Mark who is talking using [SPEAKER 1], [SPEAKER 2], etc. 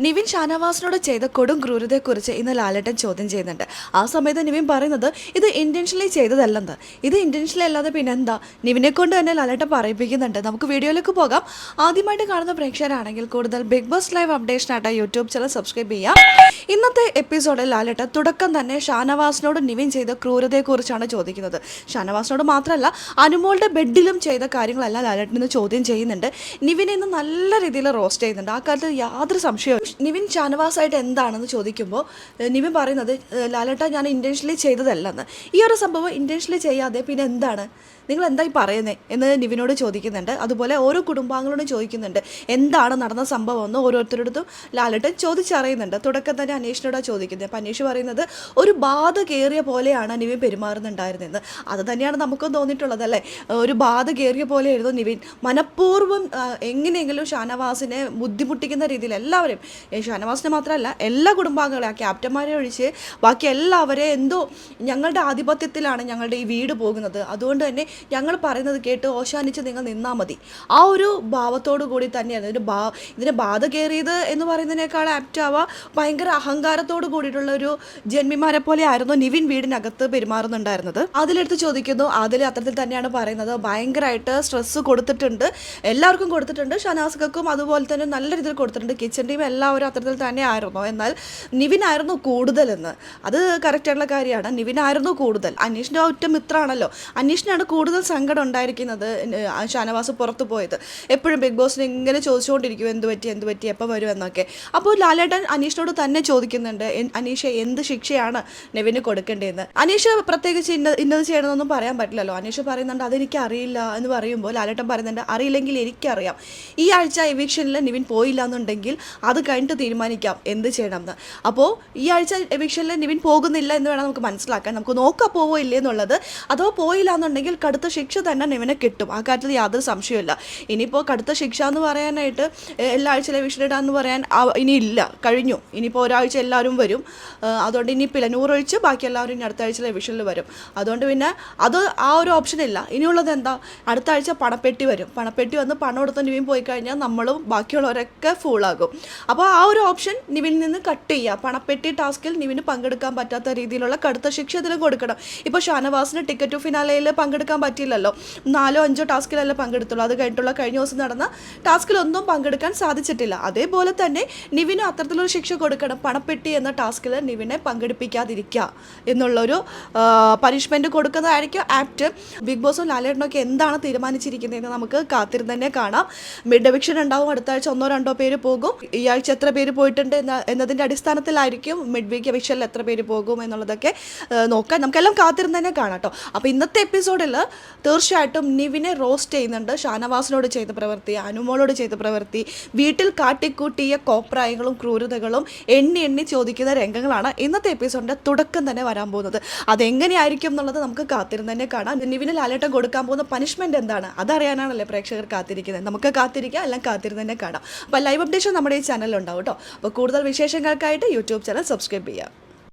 [SPEAKER 1] നിവിൻ ഷാനവാസിനോട് ചെയ്ത കൊടും ക്രൂരതയെക്കുറിച്ച് ഇന്ന് ലാലേട്ടൻ ചോദ്യം ചെയ്യുന്നുണ്ട്. ആ സമയത്ത് നിവിൻ പറയുന്നത് ഇത് ഇന്റൻഷനലി ചെയ്തതല്ലെന്ന്. ഇത് ഇന്റൻഷനലി അല്ലാതെ പിന്നെ എന്താ, നിവിനെ കൊണ്ട് തന്നെ ലാലേട്ടൻ പറയിപ്പിക്കുന്നുണ്ട്. നമുക്ക് വീഡിയോയിലേക്ക് പോകാം. ആദ്യമായിട്ട് കാണുന്ന പ്രേക്ഷകരാണെങ്കിൽ കൂടുതൽ ബിഗ് ബോസ് ലൈവ് അപ്ഡേഷനായിട്ട് യൂട്യൂബ് ചാനൽ സബ്സ്ക്രൈബ് ചെയ്യാം. ഇന്നത്തെ എപ്പിസോഡിൽ ലാലേട്ടൻ തുടക്കം തന്നെ ഷാനവാസിനോട് നിവിൻ ചെയ്ത ക്രൂരതയെക്കുറിച്ചാണ് ചോദിക്കുന്നത്. ഷാനവാസിനോട് മാത്രമല്ല, അനുമോളുടെ ബെഡിലും ചെയ്ത കാര്യങ്ങളെല്ലാം ലാലേട്ടൻ ഇന്ന് ചോദ്യം ചെയ്യുന്നുണ്ട്. നിവിനെ ഇന്ന് നല്ല രീതിയിൽ റോസ്റ്റ് ചെയ്യുന്നുണ്ട്. ആ കാര്യത്തിൽ യാതൊരു സംശയവും. നിവിൻ ഷാനവാസായിട്ട് എന്താണെന്ന് ചോദിക്കുമ്പോൾ നിവിൻ പറയുന്നത് ലാലേട്ട ഞാൻ ഇൻറ്റൻഷനലി ചെയ്തതല്ലെന്ന്. ഈ ഒരു സംഭവം ഇൻറ്റൻഷനലി ചെയ്യാതെ പിന്നെ എന്താണ്, നിങ്ങൾ എന്തായി പറയുന്നത് എന്ന് നിവിനോട് ചോദിക്കുന്നുണ്ട്. അതുപോലെ ഓരോ കുടുംബാംഗങ്ങളോടും ചോദിക്കുന്നുണ്ട് എന്താണ് നടന്ന സംഭവം എന്ന് ഓരോരുത്തരുടെ ലാലേട്ടൻ ചോദിച്ചറിയുന്നുണ്ട്. തുടക്കം തന്നെ അനീഷിനോടാണ് ചോദിക്കുന്നത്. അപ്പം അനീഷ് പറയുന്നത് ഒരു ബാധ കയറിയ പോലെയാണ് നിവിൻ പെരുമാറുന്നുണ്ടായിരുന്നത്. അത് തന്നെയാണ് നമുക്കും തോന്നിയിട്ടുള്ളത് അല്ലേ. ഒരു ബാധ കയറിയ പോലെയായിരുന്നു നിവിൻ. മനഃപൂർവ്വം എങ്ങനെയെങ്കിലും ഷാനവാസിനെ ബുദ്ധിമുട്ടിക്കുന്ന രീതിയിൽ എല്ലാവരും, ഷാനവാസിനെ മാത്രമല്ല എല്ലാ കുടുംബാംഗങ്ങളെ, ആ ക്യാപ്റ്റന്മാരെ ഒഴിച്ച് ബാക്കി എല്ലാവരെയും എന്തോ ഞങ്ങളുടെ ആധിപത്യത്തിലാണ് ഞങ്ങളുടെ ഈ വീട് പോകുന്നത്, അതുകൊണ്ട് തന്നെ ഞങ്ങൾ പറയുന്നത് കേട്ട് ഓശാനിച്ച് നിങ്ങൾ നിന്നാൽ മതി, ആ ഒരു ഭാവത്തോടു കൂടി തന്നെയാണ് ഇതിന് ബാധ കയറിയത് എന്ന് പറയുന്നതിനേക്കാൾ ആപ്റ്റാവുക ഭയങ്കര അഹങ്കാരത്തോട് കൂടിയിട്ടുള്ള ഒരു ജന്മിമാരെ പോലെ ആയിരുന്നു നിവിൻ വീടിനകത്ത് പെരുമാറുന്നുണ്ടായിരുന്നത്. അതിലെടുത്ത് ചോദിക്കുന്നു, അതിൽ അത്തരത്തിൽ തന്നെയാണ് പറയുന്നത്. ഭയങ്കരമായിട്ട് സ്ട്രെസ്സ് കൊടുത്തിട്ടുണ്ട്, എല്ലാവർക്കും കൊടുത്തിട്ടുണ്ട്, ഷാനവാസ്ക്കും അതുപോലെ തന്നെ നല്ല രീതിയിൽ കൊടുത്തിട്ടുണ്ട്. കിച്ചൺ ടീം എല്ലാവരും അത്തരത്തിൽ തന്നെ ആയിരുന്നു. എന്നാൽ നിവിനായിരുന്നു കൂടുതലെന്ന്, അത് കറക്റ്റായിട്ടുള്ള കാര്യമാണ്. നിവിനായിരുന്നു കൂടുതൽ. അനീഷിൻ്റെ ഒറ്റ മിത്രമാണല്ലോ, അനീഷിനാണ് കൂടുതൽ സങ്കടം ഉണ്ടായിരിക്കുന്നത് ഷാനവാസ് പുറത്തു പോയത്. എപ്പോഴും ബിഗ് ബോസിന് ഇങ്ങനെ ചോദിച്ചുകൊണ്ടിരിക്കും എന്ത് പറ്റി എപ്പോൾ വരും എന്നൊക്കെ. അപ്പോൾ ലാലേട്ടൻ അനീഷിനോട് തന്നെ ചോദിക്കുന്നുണ്ട്, അനീഷ എന്ത് ശിക്ഷയാണ് നെവിന് കൊടുക്കേണ്ടതെന്ന്. അനീഷ് പ്രത്യേകിച്ച് ഇന്നത് ചെയ്യണമെന്നൊന്നും പറയാൻ പറ്റില്ലല്ലോ. അനീഷ് പറയുന്നുണ്ട് അതെനിക്ക് അറിയില്ല എന്ന് പറയുമ്പോൾ ലാലേട്ടൻ പറയുന്നുണ്ട് അറിയില്ലെങ്കിൽ എനിക്കറിയാം. ഈ ആഴ്ച എവിക്ഷനിൽ നിവിൻ പോയില്ല എന്നുണ്ടെങ്കിൽ അത് കഴിഞ്ഞിട്ട് തീരുമാനിക്കാം എന്ത് ചെയ്യണമെന്ന്. അപ്പോൾ ഈ ആഴ്ച എവിക്ഷനിൽ നിവിൻ പോകുന്നില്ല എന്ന് വേണം നമുക്ക് മനസ്സിലാക്കാൻ. നമുക്ക് നോക്കാം പോവോ ഇല്ലേ എന്നുള്ളത്. അഥവാ പോയില്ല എന്നുണ്ടെങ്കിൽ കടുത്ത ശിക്ഷ തന്നെ നിവിനെ കിട്ടും. ആ കാര്യത്തിൽ യാതൊരു സംശയമില്ല. ഇനിയിപ്പോൾ കടുത്ത ശിക്ഷ എന്ന് പറയാനായിട്ട് എല്ലാ ആഴ്ചയിലെ എവിക്ഷൻ ഇടാന്ന് പറയാൻ ഇനിയില്ല, കഴിഞ്ഞു. ഇനിയിപ്പോൾ ഒരാഴ്ച എല്ലാവരും വരും. അതുകൊണ്ട് ഇനി പിലനൂറൊഴിച്ച് ബാക്കി എല്ലാവരും ഇനി അടുത്ത ആഴ്ചയിലെ എവിക്ഷനിൽ വരും. അതുകൊണ്ട് പിന്നെ അത് ആ ഒരു ഓപ്ഷൻ ഇല്ല. ഇനിയുള്ളത് എന്താ, അടുത്ത ആഴ്ച പണപ്പെട്ടി വരും. പണപ്പെട്ടി വന്ന് പണം എടുത്ത് നിവിൻ പോയി കഴിഞ്ഞാൽ നമ്മളും ബാക്കിയുള്ളവരൊക്കെ ഫുള്ളാകും. അപ്പോൾ ആ ഒരു ഓപ്ഷൻ നിവിനിൽ നിന്ന് കട്ട് ചെയ്യുക. പണപ്പെട്ടി ടാസ്കിൽ നിവിന് പങ്കെടുക്കാൻ പറ്റാത്ത രീതിയിലുള്ള കടുത്ത ശിക്ഷ ഇതിലും കൊടുക്കണം. ഇപ്പോൾ ഷാനവാസിന് ടിക്കറ്റ് ടു ഫിനാലയിൽ പങ്കെടുക്കാൻ പറ്റിയില്ലല്ലോ, 4-5 ടാസ്കിലല്ലേ പങ്കെടുത്തുള്ളൂ. അത് കഴിഞ്ഞിട്ടുള്ള കഴിഞ്ഞ ദിവസം നടന്ന ടാസ്കിലൊന്നും പങ്കെടുക്കാൻ സാധിച്ചിട്ടില്ല. അതേപോലെ തന്നെ നിവിന് അത്തരത്തിലൊരു ശിക്ഷ കൊടുക്കണം. പണപ്പെട്ടി എന്ന ടാസ്കിൽ നിവിനെ പങ്കെടുപ്പിക്കാതിരിക്കുക എന്നുള്ളൊരു പനിഷ്മെൻറ്റ് കൊടുക്കുന്നതായിരിക്കും ആപ്റ്റ്. ബിഗ് ബോസും ലാലേട്ടനൊക്കെ എന്താണ് തീരുമാനിച്ചിരിക്കുന്നതെന്ന് നമുക്ക് കാത്തിരുന്ന് തന്നെ കാണാം. മിഡ് എവിക്ഷൻ ഉണ്ടാവും, അടുത്ത ആഴ്ച 1-2 പേര് പോകും. ഈ ആഴ്ച എത്ര പേര് പോയിട്ടുണ്ട് എന്നതിൻ്റെ അടിസ്ഥാനത്തിലായിരിക്കും മിഡ് വീക്ക് എവിക്ഷനിൽ എത്ര പേര് പോകും എന്നുള്ളതൊക്കെ നോക്കാൻ നമുക്കെല്ലാം കാത്തിരുന്ന് തന്നെ കാണാം കേട്ടോ. അപ്പോൾ ഇന്നത്തെ എപ്പിസോഡിൽ തീർച്ചയായിട്ടും നിവിനെ റോസ്റ്റ് ചെയ്യുന്നുണ്ട്. ഷാനവാസിനോട് ചെയ്ത പ്രവൃത്തി, അനുമോളോട് ചെയ്ത പ്രവൃത്തി, വീട്ടിൽ കാട്ടിക്കൂട്ടിയ കോപ്രായങ്ങളും ക്രൂരതകളും എണ്ണി ചോദിക്കുന്ന രംഗങ്ങളാണ് ഇന്നത്തെ എപ്പിസോഡിൻ്റെ തുടക്കം തന്നെ വരാൻ പോകുന്നത്. അതെങ്ങനെയായിരിക്കും എന്നുള്ളത് നമുക്ക് കാത്തിരുന്ന് തന്നെ കാണാം. നിവിന് ലാലേട്ടൻ കൊടുക്കാൻ പോകുന്ന പനിഷ്മെൻറ്റ് എന്താണ് അതറിയാനാണല്ലേ പ്രേക്ഷകർ കാത്തിരിക്കുന്നത്. നമുക്ക് കാത്തിരിക്കാം, എല്ലാം കാത്തിരുന്ന് തന്നെ കാണാം. അപ്പോൾ ലൈവ് അപ്ഡേഷൻ നമ്മുടെ ഈ ചാനലിലുണ്ടാവും കേട്ടോ. അപ്പോൾ കൂടുതൽ വിശേഷങ്ങൾക്കായിട്ട് യൂട്യൂബ് ചാനൽ സബ്സ്ക്രൈബ് ചെയ്യാം.